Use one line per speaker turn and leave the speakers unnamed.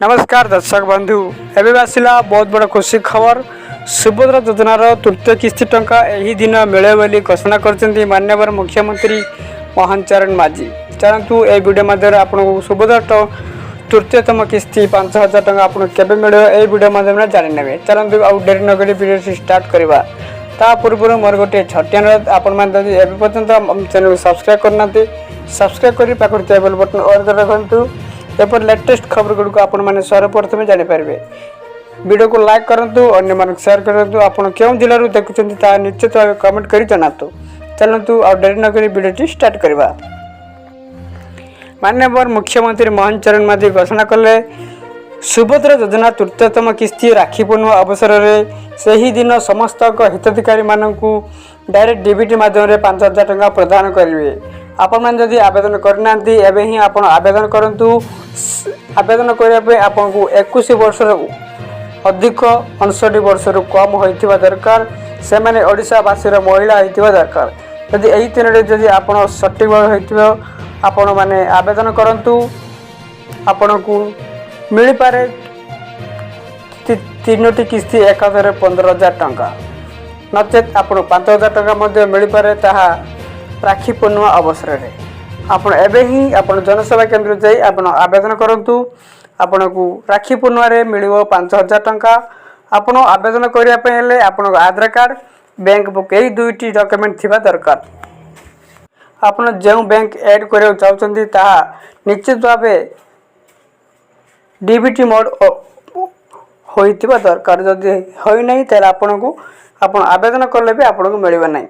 नमस्कार दर्शक बंधु एवं आसला बहुत बड़ खुशी खबर सुभद्रा योजनार तृतीय किस्ती टंका यही दिन मिले बोली घोषणा कर माननीय मुख्यमंत्री मोहन चरण माझी। चलतु ए वीडियो मध्य आपको सुभद्रा तृतीयतम किस्ती 5,000 टंका आपको केवे मिले ये वीडियो मध्यम जाने। चलतु आउ डेरी नगरी वीडियो स्टार्ट करवा ता पूर्व मोर गोटे छटिया अनुरोध आपन चैनल सब्सक्राइब करना सब्सक्राइब कर पाखे बेल बटन ऑन कर रखु एपर लेटेस्ट खबर गुड़ को आपण मैंने सर्वप्रथम जानीपर। वीडियो को लाइक करूँ अन्य मानक शेयर करूँ आप क्यों जिलूर देखुं निश्चित भाव कमेंट कर जनातु। चलतु आ डेरी नगरी वीडियो स्टार्ट करवा। माननीय मुख्यमंत्री मोहन चरण माझी घोषणा कले सुभद्रा योजना तृतीयतम किस्ती राखी पूर्णिमा अवसर में से ही दिन समस्त हिताधिकारी मानक डायरेक्ट डीबीटी माध्यम 5,000 टंका प्रदान करेंगे। आपण मैंने जदि आवेदन करना एवं ही आप आवेदन करूँ। आवेदन करने आपको 21 वर्ष अधिक 59 वर्ष कम होता दरकार से मैंने ओडिशावासी महिला होता दरकार। जदि यही तीन जदि आप सठिक भाव आपण मैंने आवेदन करूँ आपण को मिल पारे तीनोटी किस्ती एकाधर 15,000 टंका नचेत आप 5,000 टंका मिल पारे ताहा राखी पूर्णिमा अवसर में आपण एवं ही आप जनसेवा केंद्र जाई आप आवेदन करूँ। आपण को राखी पूर्णिमा रे मिलिबो 5,000 टंका। आपण आवेदन करने आप आधार कार्ड बैंक बुक यही दुईटी डॉक्यूमेंट थिबा दरकार। आपण जो बैंक ऐड करने चाहते ताहा निश्चित भाव डीबीटी मोड होइतिबा दरकार। जदि होई नहीं तेल आपण को आवेदन कले भी आपको मिलबा नहीं।